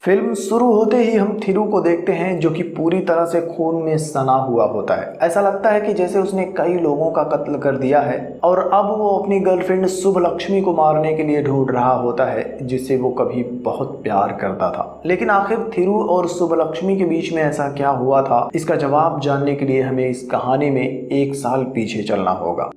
Film शुरू होते ही हम थिरू को देखते हैं जो कि पूरी तरह से खून में सना हुआ होता है। ऐसा लगता है कि जैसे उसने कई लोगों का कत्ल कर दिया है और अब वो अपनी गर्लफ्रेंड शुभ लक्ष्मी को मारने के लिए ढूंढ रहा होता है जिससे वो कभी बहुत प्यार करता था। लेकिन आखिर थिरू और शुभ लक्ष्मी के बीच में ऐसा क्या हुआ था, इसका जवाब जानने के लिए हमें इस कहानी में 1 साल पीछे चलना होगा।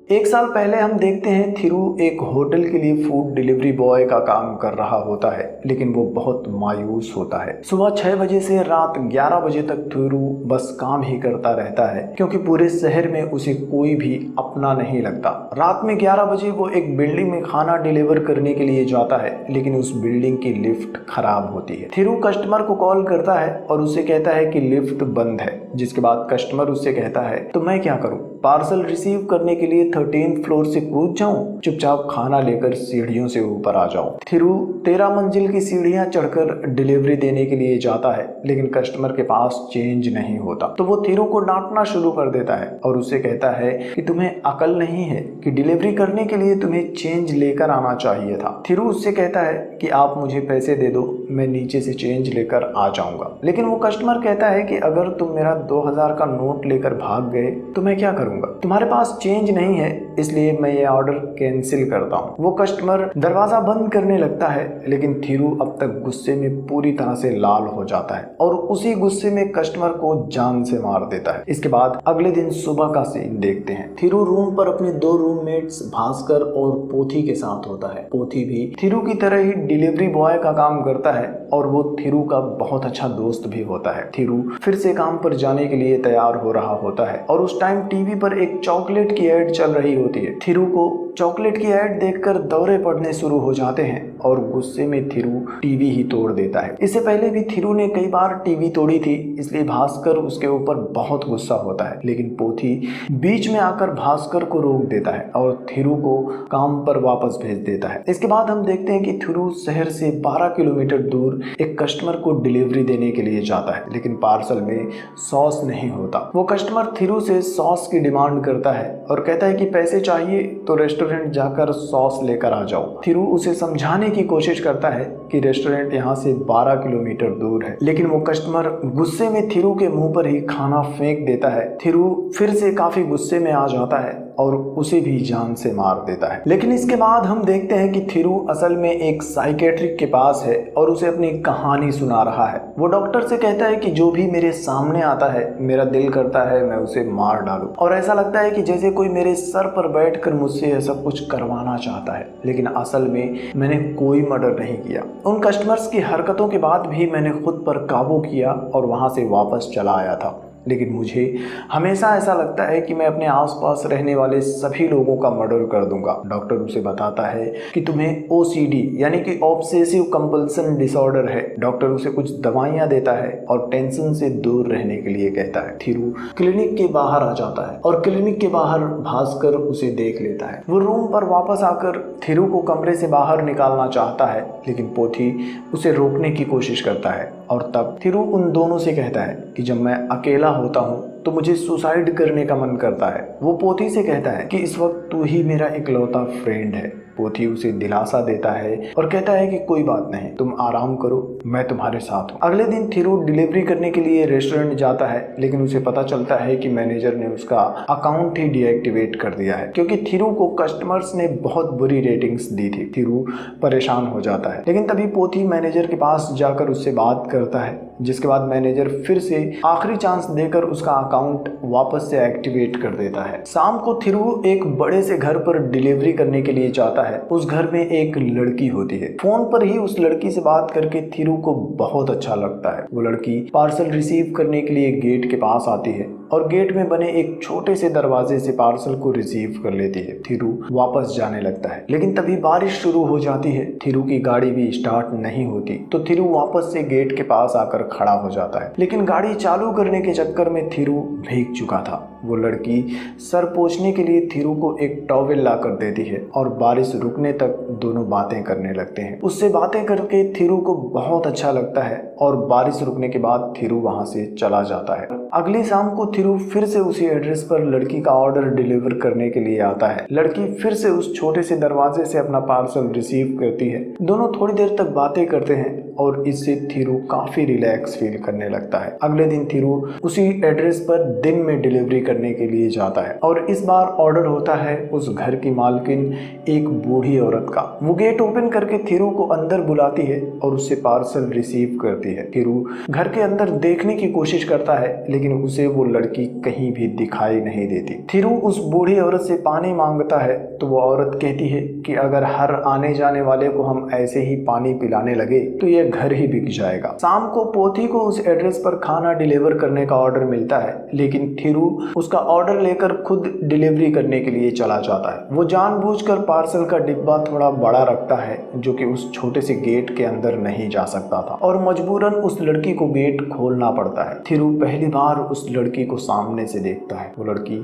1 साल पहले हम देखते हैं थिरू एक होटल के लिए फूड डिलीवरी बॉय का काम कर रहा होता है, लेकिन वो बहुत मायूस होता है। सुबह 6 बजे से रात 11 बजे तक थिरू बस काम ही करता रहता है क्योंकि पूरे शहर में उसे कोई भी अपना नहीं लगता। रात में 11 बजे वो एक बिल्डिंग में खाना डिलीवर करने के लिए जाता है, लेकिन उस बिल्डिंग की लिफ्ट खराब होती है। थिरू कस्टमर को कॉल करता है और उसे कहता है कि लिफ्ट बंद है, जिसके बाद कस्टमर उससे कहता है तो मैं क्या करूं, पार्सल रिसीव करने के लिए 13th फ्लोर से कूद जाऊं, चुपचाप खाना लेकर सीढ़ियों से ऊपर आ जाऊं। थिरू 13 मंजिल की सीढ़ियां चढ़कर डिलीवरी देने के लिए जाता है, लेकिन कस्टमर के पास चेंज नहीं होता तो वो थिरू को डांटना शुरू कर देता है और उससे कहता है कि तुम्हें अकल नहीं है कि डिलीवरी करने के लिए तुम्हें चेंज लेकर आना चाहिए था। थिरू उससे कहता है कि आप मुझे पैसे दे दो, मैं नीचे से चेंज लेकर आ जाऊंगा। लेकिन वो कस्टमर कहता है कि अगर तुम मेरा 2000 का नोट लेकर भाग गए तो मैं क्या करूंगा, तुम्हारे पास चेंज नहीं है, इसलिए मैं ये ऑर्डर कैंसिल करता हूँ। वो कस्टमर दरवाजा बंद करने लगता है, लेकिन थिरू अब तक गुस्से में पूरी तरह से लाल हो जाता है और उसी गुस्से में कस्टमर को जान से मार देता है। इसके बाद अगले दिन सुबह का सीन देखते हैं। थिरू रूम पर अपने 2 रूममेट्स भास्कर और पोथी के साथ होता है। पोथी भी थिरू की तरह ही डिलीवरी बॉय का काम करता है और वो थिरू का बहुत अच्छा दोस्त भी होता है। थिरू फिर से काम पर जाने के लिए तैयार हो रहा होता है और उस टाइम टीवी पर एक चॉकलेट की एड चल रही होती है। थिरू को चॉकलेट की एड देखकर दौरे पड़ने शुरू हो जाते हैं और गुस्से में थिरू टीवी ही तोड़ देता है। इससे पहले भी थिरू ने कई बार टीवी तोड़ी थी, इसलिए भास्कर उसके ऊपर बहुत गुस्सा होता है, लेकिन पोथी बीच में आकर भास्कर को रोक देता है और थिरू को काम पर वापस भेज देता है। इसके बाद हम देखते हैं कि थिरू शहर से 12 किलोमीटर दूर एक कस्टमर को डिलीवरी देने के लिए जाता है, लेकिन पार्सल में सॉस नहीं होता। वो कस्टमर थिरू से सॉस की डिमांड करता है और कहता है कि पैसे चाहिए तो रेस्टोरेंट जाकर सॉस लेकर आ जाओ। थिरू उसे समझाने की कोशिश करता है कि रेस्टोरेंट यहाँ से 12 किलोमीटर दूर है, लेकिन वो कस्टमर गुस्से में थिरू के मुंह पर ही खाना फेंक देता है। थिरू फिर से काफी गुस्से में आ जाता है और उसे भी जान से मार देता है। लेकिन इसके बाद हम देखते हैं कि थिरू असल में एक साइकेट्रिक के पास है और उसे अपनी कहानी सुना रहा है। वो डॉक्टर से कहता है कि जो भी मेरे सामने आता है मेरा दिल करता है मैं उसे मार डालूं, और ऐसा लगता है कि जैसे कोई मेरे सर पर बैठकर मुझसे यह सब कुछ करवाना चाहता है, लेकिन असल में मैंने कोई मर्डर नहीं किया। उन कस्टमर्स की हरकतों के बाद भी मैंने खुद पर काबू किया और वहां से वापस चला आया था, लेकिन मुझे हमेशा ऐसा लगता है कि मैं अपने आसपास रहने वाले सभी लोगों का मर्डर कर दूंगा। डॉक्टर उसे बताता है कि तुम्हें OCD यानी कि ऑब्सेसिव कंपल्सन डिसऑर्डर है। डॉक्टर उसे कुछ दवाइयां देता है और टेंशन से दूर रहने के लिए कहता है। थिरू क्लिनिक के बाहर आ जाता है और क्लिनिक के बाहर भास्कर उसे देख लेता है। वो रूम पर वापस आकर थिरू को कमरे से बाहर निकालना चाहता है, लेकिन पोथी उसे रोकने की कोशिश करता है और तब थिरू उन दोनों से कहता है कि जब मैं अकेला होता हूँ तो मुझे सुसाइड करने का मन करता है। वो पोथी से कहता है कि इस वक्त तू ही मेरा इकलौता फ्रेंड है। पोथी उसे दिलासा देता है और कहता है कि कोई बात नहीं, तुम आराम करो, मैं तुम्हारे साथ हूँ। अगले दिन थिरू डिलीवरी करने के लिए रेस्टोरेंट जाता है, लेकिन उसे पता चलता है कि मैनेजर ने उसका अकाउंट ही डीएक्टिवेट कर दिया है क्योंकि थिरू को कस्टमर्स ने बहुत बुरी रेटिंग्स दी थी। थिरू परेशान हो जाता है, लेकिन तभी पोथी मैनेजर के पास जाकर उससे बात करता है, जिसके बाद मैनेजर फिर से आखिरी चांस देकर उसका अकाउंट वापस से एक्टिवेट कर देता है। शाम को थिरू एक बड़े से घर पर डिलीवरी करने के लिए जाता है। उस घर में एक लड़की होती है। फोन पर ही उस लड़की से बात करके थिरू को बहुत अच्छा लगता है। वो लड़की पार्सल रिसीव करने के लिए गेट के पास आती है और गेट में बने एक छोटे से दरवाजे से पार्सल को रिसीव कर लेती है। थिरू वापस जाने लगता है, लेकिन तभी बारिश शुरू हो जाती है। थिरू की गाड़ी भी स्टार्ट नहीं होती तो थिरू वापस से गेट के पास आकर खड़ा हो जाता है, लेकिन गाड़ी चालू करने के चक्कर में थिरू भीग चुका था। वो लड़की सर पोंछने के लिए थिरू को एक टॉवेल ला कर देती है और बारिश रुकने तक दोनों बातें करने लगते हैं। उससे बातें करके थिरू को बहुत अच्छा लगता है और बारिश रुकने के बाद थिरू वहां से चला जाता है। अगली शाम को थिरू फिर से उसी एड्रेस पर लड़की का ऑर्डर डिलीवर करने के लिए आता है। लड़की फिर से उस छोटे से दरवाजे से अपना पार्सल रिसीव करती है। दोनों थोड़ी देर तक बातें करते हैं और इससे थिरू काफी रिलैक्स फील करने लगता है। अगले दिन थिरू उसी एड्रेस पर दिन में डिलीवरी करने के लिए जाता है और इस बार ऑर्डर होता है उस घर की मालकिन एक बूढ़ी औरत का। वो गेट ओपन करके थिरू को अंदर बुलाती है और उससे पार्सल रिसीव करती है। थिरू घर के अंदर देखने की कोशिश करता है लेकिन उसे वो लड़की कहीं भी दिखाई नहीं देती। थिरू उस बूढ़ी औरत से पानी मांगता है तो वो औरत कहती है कि अगर हर आने जाने वाले को हम ऐसे ही पानी पिलाने लगे तो ये घर ही बिक जाएगा। शाम को पोथी को उस एड्रेस पर खाना डिलीवर करने का ऑर्डर मिलता है लेकिन थिरू उसका ऑर्डर लेकर खुद डिलीवरी करने के लिए चला जाता है। वो जानबूझकर पार्सल का डिब्बा थोड़ा बड़ा रखता है जो कि उस छोटे से गेट के अंदर नहीं जा सकता था और मजबूरन उस लड़की को गेट खोलना पड़ता है। थिरू पहली बार उस लड़की को सामने से देखता है। वो लड़की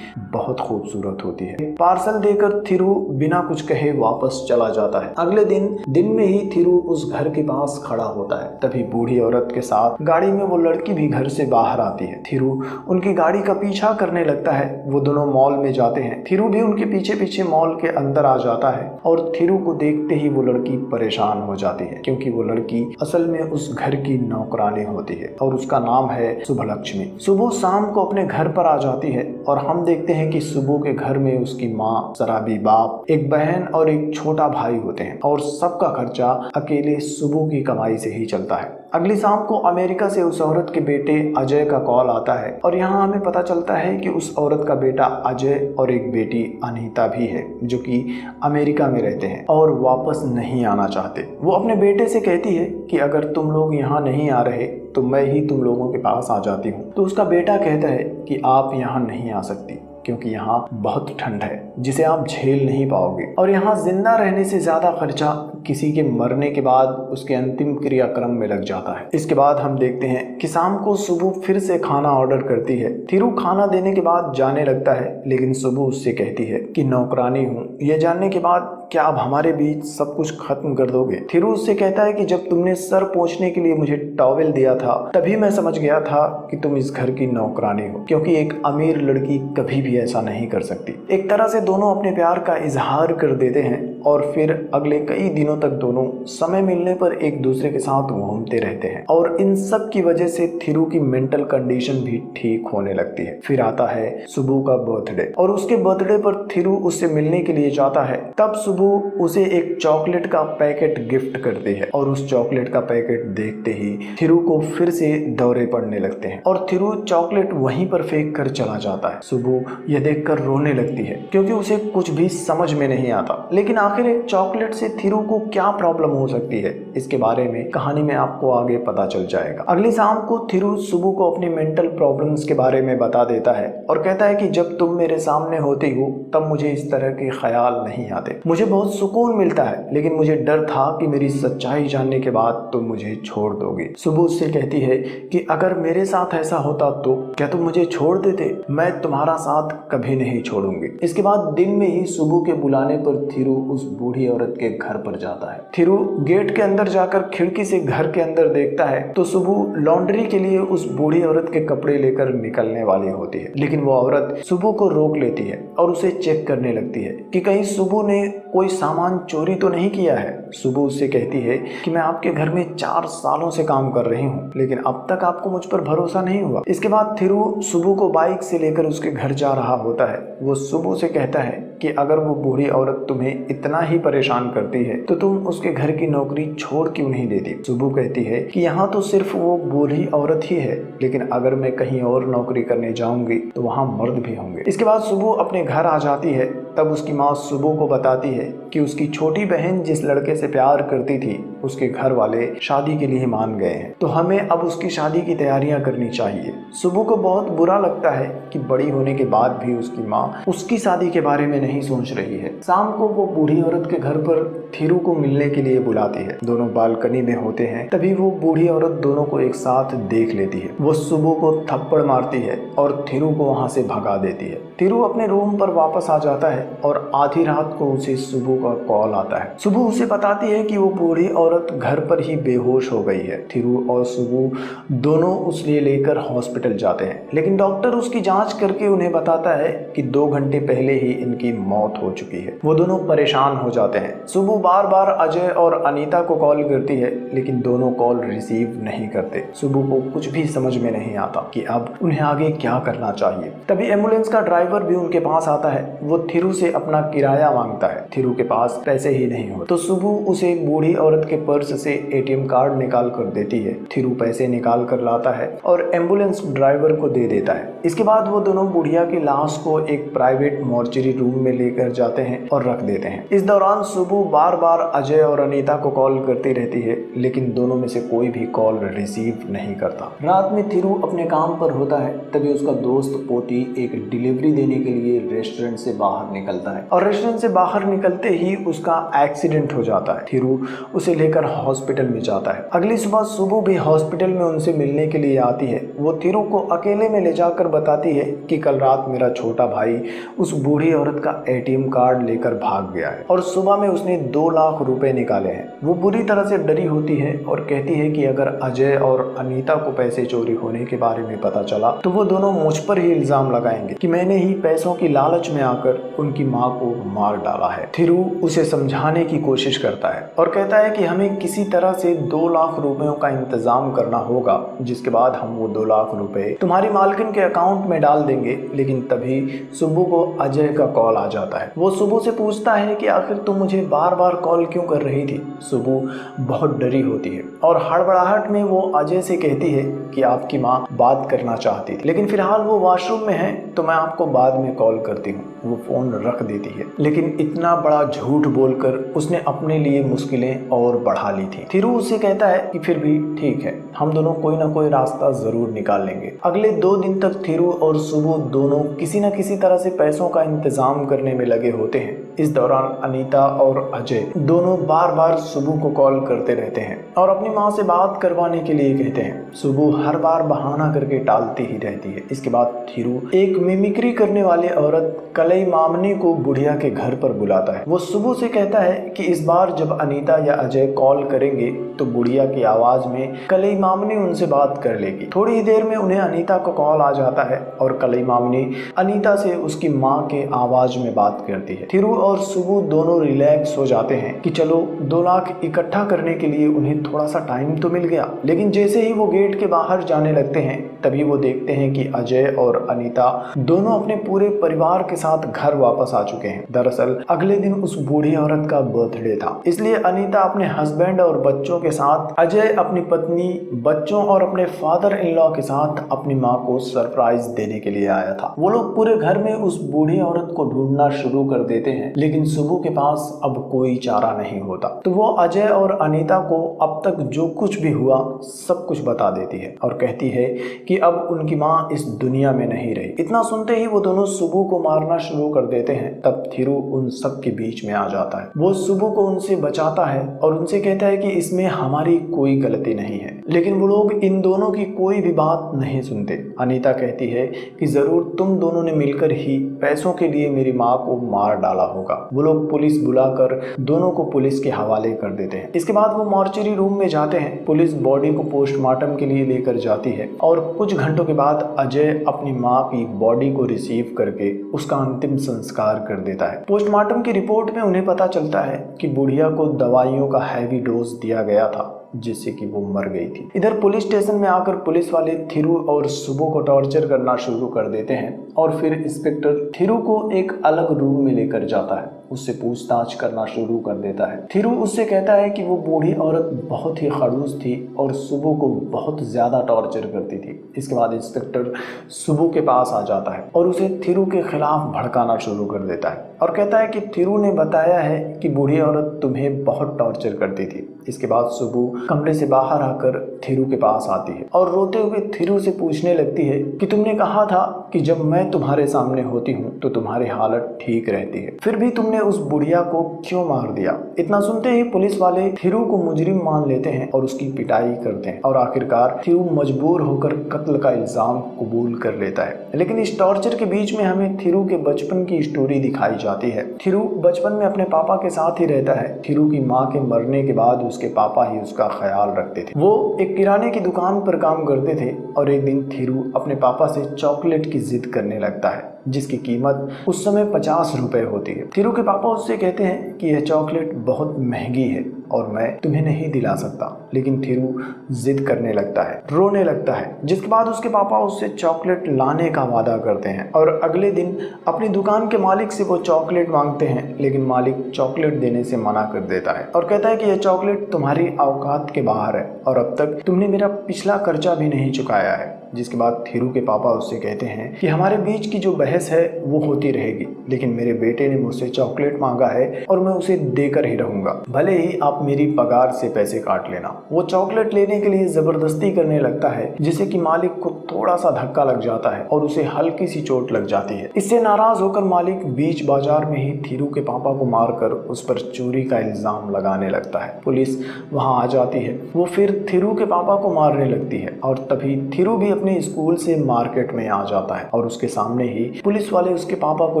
बहुत खूबसूरत होती है। पार्सल देकर थिरू बिना कुछ कहे वापस चला जाता है। अगले दिन में ही थिरू उस घर के पास खड़ा होता है। तभी बूढ़ी औरत के साथ गाड़ी में वो लड़की भी घर से बाहर आती है। थिरू उनकी गाड़ी का पीछा करने लगता है। वो दोनों मॉल में जाते हैं। थिरू भी उनके पीछे पीछे मॉल के अंदर आ जाता है और थिरू को देखते ही वो लड़की परेशान हो जाती है क्योंकि वो लड़की असल में उस घर की नौकरानी होती है और उसका नाम है शुभलक्ष्मी। सुबह शाम को अपने घर पर आ जाती है और हम देखते हैं कि सुबह के घर में उसकी माँ, शराबी बाप, एक बहन और एक छोटा भाई होते हैं और सबका खर्चा अकेले सुबह की कमाई से ही चलता है। अगली शाम को अमेरिका से उस औरत के बेटे अजय का कॉल आता है और यहाँ हमें पता चलता है कि उस औरत का बेटा अजय और एक बेटी अनीता भी है जो कि अमेरिका में रहते हैं और वापस नहीं आना चाहते। वो अपने बेटे से कहती है कि अगर तुम लोग यहाँ नहीं आ रहे तो मैं ही तुम लोगों के पास आ जाती हूँ। तो उसका बेटा कहता है कि आप यहाँ नहीं आ सकती क्योंकि यहाँ बहुत ठंड है जिसे आप झेल नहीं पाओगे और यहाँ जिंदा रहने से ज्यादा खर्चा किसी के मरने के बाद उसके अंतिम क्रियाक्रम में लग जाता है। इसके बाद हम देखते हैं कि शाम को सुबह फिर से खाना ऑर्डर करती है। थिरू खाना देने के बाद जाने लगता है लेकिन सुबह उससे कहती है कि नौकरानी हूँ, ये जानने के बाद क्या अब हमारे बीच सब कुछ खत्म कर दोगे? थिरू उससे कहता है कि जब तुमने सर पोंछने के लिए मुझे टॉवेल दिया था तभी मैं समझ गया था कि तुम इस घर की नौकरानी हो क्योंकि एक अमीर लड़की कभी भी ऐसा नहीं कर सकती। एक तरह से दोनों अपने प्यार का इजहार कर देते हैं और फिर अगले कई दिनों तक दोनों समय मिलने पर एक दूसरे के साथ घूमते रहते हैं और इन सब की वजह से थिरू की मेंटल कंडीशन भी ठीक होने लगती है। फिर आता है सुबह का बर्थडे और उसके बर्थडे पर थिरू उससे मिलने के लिए जाता है। तब सुबह उसे एक चॉकलेट का पैकेट गिफ्ट करती है और उस चॉकलेट का पैकेट देखते ही थिरू को फिर से दौरे पड़ने लगते हैं और थिरू चॉकलेट वहीं पर फेंक कर चला जाता है। सुबह यह देखकर रोने लगती है क्योंकि उसे कुछ भी समझ में नहीं आता। लेकिन आखिर एक चॉकलेट से थिरू को क्या प्रॉब्लम हो सकती है इसके बारे में कहानी में आपको आगे पता चल जाएगा। अगली शाम को थिरू सुबह को अपनी मेंटल प्रॉब्लम्स के बारे में बता देता है और कहता है कि जब तुम मेरे सामने होती हो तब मुझे इस तरह के ख्याल नहीं आते। मुझे बहुत सुकून मिलता है लेकिन मुझे डर था कि मेरी सच्चाई जानने के बाद तुम मुझे छोड़ दोगे। सुबह उससे कहती है कि अगर मेरे साथ ऐसा होता तो क्या तुम मुझे छोड़ देते? मैं तुम्हारा साथ कभी नहीं छोड़ूंगी। इसके बाद दिन में ही सुबह के बुलाने पर थिरू उस बूढ़ी औरत के घर पर जाता है। थिरू गेट के अंदर जाकर खिड़की से घर के अंदर देखता है तो सुबह लॉन्ड्री के लिए उस बूढ़ी औरत के कपड़े लेकर निकलने वाली होती है लेकिन वो औरत सुबह को रोक लेती है और उसे चेक करने लगती है कि कहीं सुबह ने कोई सामान चोरी तो नहीं किया है। सुबह उससे कहती है कि मैं आपके घर में 4 सालों से काम कर रही हूँ लेकिन अब तक आपको मुझ पर भरोसा नहीं हुआ। इसके बाद थिरू सुबह को बाइक से लेकर उसके घर जा रहा होता है। वो सुबह से कहता है कि अगर वो बूढ़ी औरत तुम्हें इतना ही परेशान करती है तो तुम उसके घर की नौकरी छोड़ क्यों नहीं देती? सुबह कहती है कि यहाँ तो सिर्फ वो बूढ़ी औरत ही है लेकिन अगर मैं कहीं और नौकरी करने जाऊंगी तो वहाँ मर्द भी होंगे। इसके बाद सुबह अपने घर आ जाती है। तब उसकी माँ सुबह को बताती है कि उसकी छोटी बहन जिस लड़के से प्यार करती थी उसके घर वाले शादी के लिए मान गए हैं तो हमें अब उसकी शादी की तैयारियां करनी चाहिए। सुबह को बहुत बुरा लगता है कि बड़ी होने के बाद भी उसकी माँ उसकी शादी के बारे में नहीं सोच रही है। शाम को वो बूढ़ी औरत के घर पर थिरू को मिलने के लिए बुलाती है। दोनों बालकनी में होते हैं तभी वो बूढ़ी औरत दोनों को एक साथ देख लेती है। वो सुबह को थप्पड़ मारती है और थिरू को वहां से भगा देती है। थिरू अपने रूम पर वापस आ जाता है और आधी रात को उसे सुबह का कॉल आता है। सुबह उसे बताती है कि वो बूढ़ी औरत घर पर ही बेहोश हो गई है। थिरू और सुबह दोनों उसे लेकर हॉस्पिटल जाते हैं, लेकिन डॉक्टर उसकी जांच करके उन्हें बताता है कि 2 घंटे पहले ही इनकी मौत हो चुकी है। वो दोनों परेशान हो जाते हैं। सुबह बार बार अजय और अनीता को कॉल करती है, लेकिन दोनों कॉल रिसीव नहीं करते। सुबह को कुछ भी समझ में नहीं आता कि अब उन्हें आगे क्या करना चाहिए। तभी एम्बुलेंस का ड्राइवर भी उनके पास आता है। वो थिरू से अपना किराया मांगता है। थिरू के पास पैसे ही नहीं होते, तो सुबह उसे बूढ़ी औरत के पर्स से एटीएम कार्ड निकाल कर देती है। थिरू पैसे निकाल कर लाता है और एम्बुलेंस ड्राइवर को दे देता है। इसके बाद वो दोनों बुढ़िया की लाश को एक प्राइवेट मॉर्चरी रूम में लेकर जाते हैं और रख देते हैं। इस दौरान सुबह बार बार अजय और अनीता को कॉल करती रहती है, लेकिन दोनों में से कोई भी कॉल रिसीव नहीं करता। रात में थिरू अपने काम पर होता है, तभी उसका दोस्त पोती एक डिलीवरी देने के लिए रेस्टोरेंट से बाहर निकलता है और रेस्टोरेंट से बाहर निकलते ही उसका एक्सीडेंट हो जाता है। थिरू उसे लेकर हॉस्पिटल में जाता है। अगली सुबह भी हॉस्पिटल में उनसे मिलने के लिए आती है। वो थिरू को अकेले में ले जाकर बताती है कि कल रात मेरा छोटा भाई उस बूढ़ी औरत का एटीएम कार्ड लेकर भाग गया है और सुबह में उसने 2 लाख रुपए निकाले हैं। वो बुरी तरह से डरी होती है और कहती है कि अगर अजय और अनीता को पैसे चोरी होने के बारे में पता चला तो वो दोनों मुझ पर ही इल्जाम लगाएंगे कि मैंने ही पैसों की लालच में आकर उनकी माँ को मार डाला है। थिरू उसे समझाने की कोशिश करता है और कहता है कि हमें किसी तरह से 2 लाख रुपयों का इंतजाम करना होगा, जिसके बाद हम वो 2 लाख रुपए तुम्हारी मालकिन के अकाउंट में डाल देंगे। लेकिन तभी सुबह को अजय का कॉल आ जाता है। वो सुबह से पूछता है कि आखिर तुम मुझे बार बार कॉल क्यों कर रही थी। सुबह बहुत डरी होती है और हड़बड़ाहट में वो अजय से कहती है कि आपकी माँ बात करना चाहती थी, लेकिन फिलहाल वो वॉशरूम में है तो मैं आपको बाद में कॉल करती हूँ। वो फोन रख देती है, लेकिन इतना बड़ा झूठ बोलकर उसने अपने लिए मुश्किलें और बढ़ा ली थी। थिरू उससे कहता है कि फिर भी ठीक है, हम दोनों कोई ना कोई रास्ता जरूर निकाल लेंगे। अगले 2 दिन तक थिरू और सुबह दोनों किसी न किसी तरह से पैसों का इंतजाम करने में लगे होते हैं। इस दौरान अनीता और अजय दोनों बार बार सुबह को कॉल करते रहते हैं और अपनी माँ से बात करवाने के लिए कहते हैं। सुबह हर बार बहाना करके टालती ही रहती है। इसके बाद थिरू एक मिमिक्री करने वाली औरत कलई मामनी को बुढ़िया के घर पर बुलाता है। वो सुबह से कहता है कि इस बार जब अनीता या अजय कॉल करेंगे तो बुढ़िया की आवाज में कलई मामनी उनसे बात कर लेगी। थोड़ी ही देर में उन्हें अनीता का कॉल आ जाता है और कलई मामनी अनीता से उसकी माँ के आवाज में बात करती है। थिरू और सुबह दोनों रिलैक्स हो जाते हैं कि चलो 2 लाख इकट्ठा करने के लिए उन्हें थोड़ा सा टाइम तो मिल गया। लेकिन जैसे ही वो गेट के बाहर जाने लगते हैं तभी वो देखते हैं कि अजय और अनीता दोनों अपने पूरे परिवार के साथ घर वापस आ चुके हैं। दरअसल अगले दिन उस बूढ़ी औरत का बर्थडे था, इसलिए अनीता अपने हस्बैंड और बच्चों के साथ, अजय अपनी पत्नी, बच्चों और अपने फादर इन लॉ के साथ अपनी माँ को सरप्राइज देने के लिए आया था। वो लोग पूरे घर में उस बूढ़ी औरत को ढूंढना शुरू कर देते हैं, लेकिन सुबह के पास अब कोई चारा नहीं होता। तो वो अजय और अनीता को अब तक जो कुछ भी हुआ सब कुछ बता देती है और कहती है कि अब उनकी माँ इस दुनिया में नहीं रही। इतना सुनते ही वो दोनों सुबह को मारना शुरू कर देते हैं। तब थिरू उन सब के बीच में आ जाता है। वो सुबह को उनसे बचाता है और उनसे कहता है कि इसमें हमारी कोई गलती नहीं है, लेकिन वो लोग इन दोनों की कोई भी बात नहीं सुनते। अनीता कहती है कि जरूर तुम दोनों ने मिलकर ही पैसों के लिए मेरी माँ को मार डाला होगा। वो लोग पुलिस बुलाकर दोनों को पुलिस के हवाले कर देते हैं। इसके बाद वो मॉर्चरी रूम में जाते हैं। पुलिस बॉडी को पोस्टमार्टम के लिए लेकर जाती है और कुछ घंटों के बाद अजय अपनी माँ की बॉडी को रिसीव करके उसका अंतिम संस्कार कर देता है। पोस्टमार्टम की रिपोर्ट में उन्हें पता चलता है कि बुढ़िया को दवाइयों का हैवी डोज दिया गया था, जिससे कि वो मर गई थी। इधर पुलिस स्टेशन में आकर पुलिस वाले थिरू और सुबह को टॉर्चर करना शुरू कर देते हैं और फिर इंस्पेक्टर थिरू को एक अलग रूम में लेकर जाता है, उससे पूछताछ करना शुरू कर देता है। थिरू उससे कहता है कि वो बूढ़ी औरत बहुत ही खड़ूस थी और सुबह को बहुत ज्यादा टॉर्चर करती थी। इसके बाद इंस्पेक्टर सुबह के पास आ जाता है और उसे थिरू के खिलाफ भड़काना शुरू कर देता है और कहता है कि थिरू ने बताया है कि बूढ़ी औरत तुम्हें बहुत टॉर्चर करती थी। इसके बाद सुबह कमरे से बाहर आकर थिरू के पास आती है और रोते हुए थिरू से पूछने लगती है कि तुमने कहा था कि जब मैं तुम्हारे सामने होती हूँ तो तुम्हारी हालत ठीक रहती है, फिर भी तुमने ने उस बुढ़िया को क्यों मार दिया। इतना सुनते ही पुलिस वाले थिरू को मुजरिम मान लेते हैं और उसकी पिटाई करते हैं और आखिरकार थिरू मजबूर होकर कत्ल का इल्जाम कबूल कर लेता है। लेकिन इस टॉर्चर के बीच में हमें थिरू के बचपन की स्टोरी दिखाई जाती है। थिरू बचपन में अपने पापा के साथ ही रहता है। थिरू की माँ के मरने के बाद उसके पापा ही उसका ख्याल रखते थे। वो एक किराने की दुकान पर काम करते थे और एक दिन थिरू अपने पापा से चॉकलेट की जिद करने लगता है जिसकी कीमत उस समय 50 रुपए होती है। थिरू के पापा उससे कहते हैं कि यह चॉकलेट बहुत महंगी है और मैं तुम्हें नहीं दिला सकता। लेकिन थिरू जिद करने लगता है, रोने लगता है, जिसके बाद उसके पापा उससे चॉकलेट लाने का वादा करते हैं और अगले दिन अपनी दुकान के मालिक से वो चॉकलेट मांगते हैं। लेकिन मालिक चॉकलेट देने से मना कर देता है और कहता है कि यह चॉकलेट तुम्हारी औकात के बाहर है और अब तक तुमने मेरा पिछला कर्जा भी नहीं चुकाया है। जिसके बाद थिरू के पापा उससे कहते हैं कि हमारे बीच की जो बहस है वो होती रहेगी, लेकिन मेरे बेटे ने मुझसे चॉकलेट मांगा है और मैं उसे देकर ही रहूंगा, भले ही आप मेरी पगार से पैसे काट लेना। वो चॉकलेट लेने के लिए जबरदस्ती करने लगता है जिससे कि मालिक को थोड़ा सा धक्का लग जाता है और उसे हल्की सी चोट लग जाती है। इससे नाराज होकर मालिक बीच बाजार में ही थिरू के पापा को मारकर उस पर चोरी का इल्जाम लगाने लगता है। पुलिस वहां आ जाती है। वो फिर थिरू के पापा को मारने लगती है और तभी थिरू भी अपने स्कूल से मार्केट में आ जाता है और उसके सामने ही पुलिस वाले उसके पापा को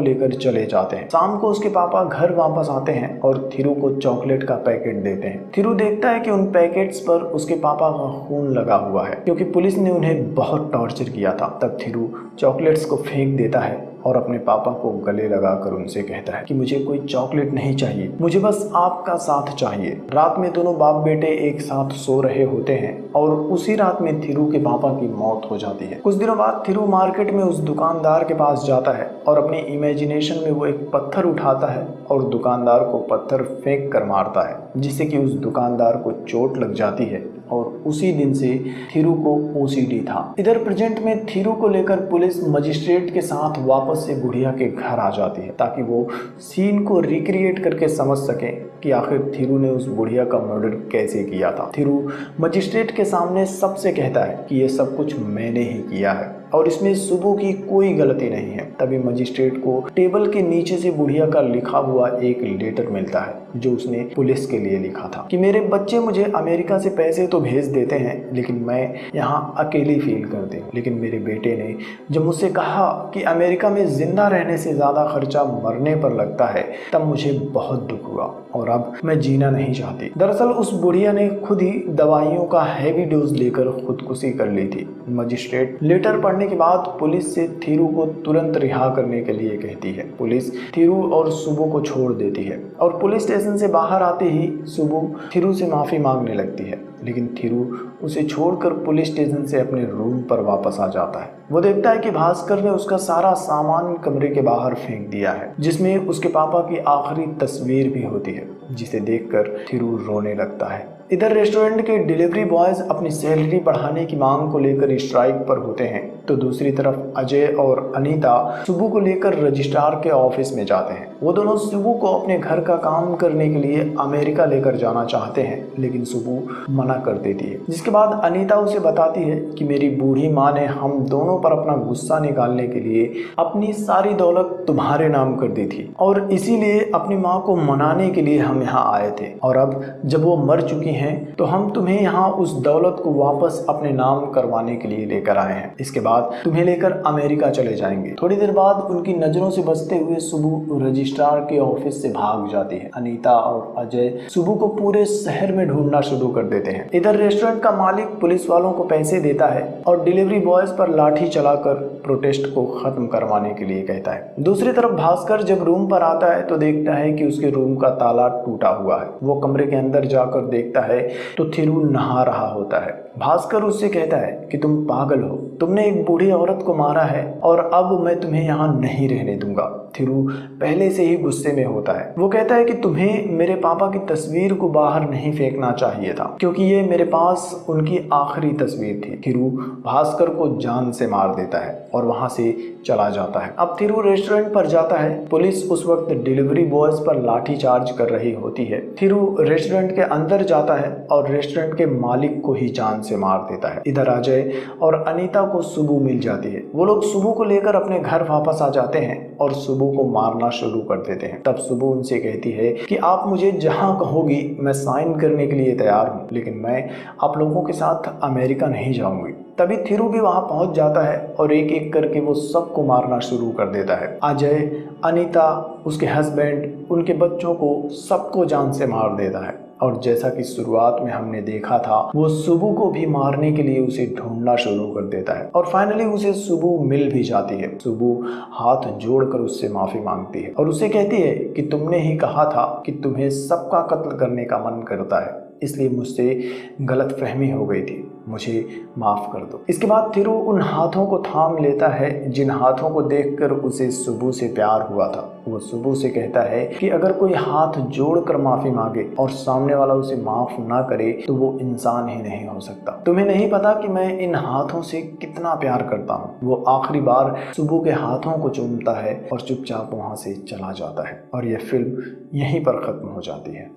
लेकर चले जाते हैं। शाम को उसके पापा घर वापस आते हैं और थिरू को चॉकलेट का पैकेट देते हैं। थिरू देखता है कि उन पैकेट्स पर उसके पापा का खून लगा हुआ है क्योंकि पुलिस ने उन्हें बहुत टॉर्चर किया था। तब थिरू चॉकलेट्स को फेंक देता है और अपने पापा को गले लगाकर उनसे कहता है कि मुझे कोई चॉकलेट नहीं चाहिए, मुझे बस आपका साथ चाहिए। रात में दोनों बाप बेटे एक साथ सो रहे होते हैं और उसी रात में थिरू के पापा की मौत हो जाती है। कुछ दिनों बाद थिरू मार्केट में उस दुकानदार के पास जाता है और अपनी इमेजिनेशन में वो एक पत्थर उठाता है और दुकानदार को पत्थर फेंक कर मारता है जिससे कि उस दुकानदार को चोट लग जाती है और उसी दिन से थिरू को ओसीडी था। इधर प्रेजेंट में थिरू को लेकर पुलिस मजिस्ट्रेट के साथ वापस से बुढ़िया के घर आ जाती है ताकि वो सीन को रिक्रिएट करके समझ सके कि आखिर थिरू ने उस बुढ़िया का मर्डर कैसे किया था। थिरू मजिस्ट्रेट के सामने सबसे कहता है कि ये सब कुछ मैंने ही किया है और इसमें सुबह की कोई गलती नहीं है। तभी मजिस्ट्रेट को टेबल के नीचे से बुढ़िया का लिखा हुआ एक लेटर मिलता है जो उसने पुलिस के लिए लिखा था कि मेरे बच्चे मुझे अमेरिका से पैसे तो भेज देते हैं लेकिन मैं यहाँ अकेली फील करती हूँ। लेकिन मेरे बेटे ने जब मुझसे कहा कि अमेरिका में जिंदा रहने से ज़्यादा खर्चा मरने पर लगता है तब मुझे बहुत दुख हुआ और अब मैं जीना नहीं चाहती। दरअसल उस बुढ़िया ने खुद ही दवाइयों का हैवी डोज लेकर खुदकुशी कर ली थी। मजिस्ट्रेट लेटर पढ़ने के बाद पुलिस से थिरू को तुरंत रिहा करने के लिए कहती है। पुलिस थिरू और सुबो को छोड़ देती है और पुलिस स्टेशन से बाहर आते ही सुबो थिरू से माफ़ी मांगने लगती है, लेकिन थिरू उसे छोड़कर पुलिस स्टेशन से अपने रूम पर वापस आ जाता है। वो देखता है कि भास्कर ने उसका सारा सामान कमरे के बाहर फेंक दिया है जिसमें उसके पापा की आखिरी तस्वीर भी होती है, जिसे देखकर थिरू रोने लगता है। इधर रेस्टोरेंट के डिलीवरी बॉयज अपनी सैलरी बढ़ाने की मांग को लेकर स्ट्राइक पर होते हैं तो दूसरी तरफ अजय और अनीता सुबू को लेकर रजिस्ट्रार के ऑफिस में जाते हैं। वो दोनों सुबू को अपने घर का काम करने के लिए अमेरिका लेकर जाना चाहते हैं लेकिन सुबू मना कर देती है। जिसके बाद अनीता उसे बताती है कि मेरी बूढ़ी माँ ने हम दोनों पर अपना गुस्सा निकालने के लिए अपनी सारी दौलत तुम्हारे नाम कर दी थी और इसीलिए अपनी माँ को मनाने के लिए हम यहाँ आए थे और अब जब वो मर चुकी हैं तो हम तुम्हें यहाँ उस दौलत को वापस अपने नाम करवाने के लिए लेकर आए हैं। इसके बाद तुम्हें लेकर अमेरिका चले जाएंगे। थोड़ी देर बाद उनकी नजरों से बचते हुए सुबू रजिस्ट्रार के ऑफिस से भाग जाती है। अनीता और अजय सुबू को पूरे शहर में ढूंढना शुरू कर देते हैं। इधर रेस्टोरेंट का मालिक पुलिस वालों को पैसे देता है और डिलीवरी बॉयज पर लाठी चलाकर प्रोटेस्ट को खत्म करवाने के लिए कहता है। दूसरी तरफ भास्कर जब रूम पर आता है तो देखता है कि उसके रूम का ताला टूटा हुआ है। वो कमरे के अंदर जाकर देखता है तो थिरू नहा रहा होता है। भास्कर उससे कहता है कि तुम पागल हो, तुमने एक बूढ़ी औरत को मारा है और अब मैं तुम्हें यहाँ नहीं रहने दूंगा। थिरू पहले से ही गुस्से में होता है। वो कहता है कि तुम्हें मेरे पापा की तस्वीर को बाहर नहीं फेंकना चाहिए था क्योंकि ये मेरे पास उनकी आखिरी तस्वीर थी। थिरू भास्कर को जान से मार देता है और वहां से चला जाता है। अब थिरू रेस्टोरेंट पर जाता है। पुलिस उस वक्त डिलीवरी बॉयज पर लाठी चार्ज कर रही होती है। थिरू रेस्टोरेंट के अंदर जाता है और रेस्टोरेंट के मालिक को ही जान से मार देता है। इधर अजय और अनीता को सुबु मिल जाती है। वो लोग सुबु को लेकर अपने घर वापस आ जाते हैं और सुबु को मारना शुरू कर देते हैं। तब सुबु उनसे कहती है कि आप मुझे जहां कहोगी मैं साइन करने के लिए तैयार हूं, लेकिन मैं आप लोगों के साथ अमेरिका नहीं जाऊंगी। तभी थिरू भी वहां पहुंच जाता है और एक एक करके वो सबको मारना शुरू कर देता है। अजय, अनीता, उसके हस्बैंड, उनके बच्चों को, सबको जान से मार देता है। और जैसा कि शुरुआत में हमने देखा था, वो सुबु को भी मारने के लिए उसे ढूंढना शुरू कर देता है और फाइनली उसे सुबु मिल भी जाती है। सुबु हाथ जोड़कर उससे माफी मांगती है और उसे कहती है कि तुमने ही कहा था कि तुम्हें सबका कत्ल करने का मन करता है, इसलिए मुझसे गलतफहमी हो गई थी, मुझे माफ कर दो। इसके बाद थिरू उन हाथों को थाम लेता है जिन हाथों को देखकर उसे सुबु से प्यार हुआ था। वो सुबु से कहता है कि अगर कोई हाथ जोड़कर माफी मांगे और सामने वाला उसे माफ ना करे तो वो इंसान ही नहीं हो सकता। तुम्हें नहीं पता कि मैं इन हाथों से कितना प्यार करता हूँ। वो आखिरी बार सुबु के हाथों को चूमता है और चुपचाप वहां से चला जाता है और यह फिल्म यहीं पर खत्म हो जाती है।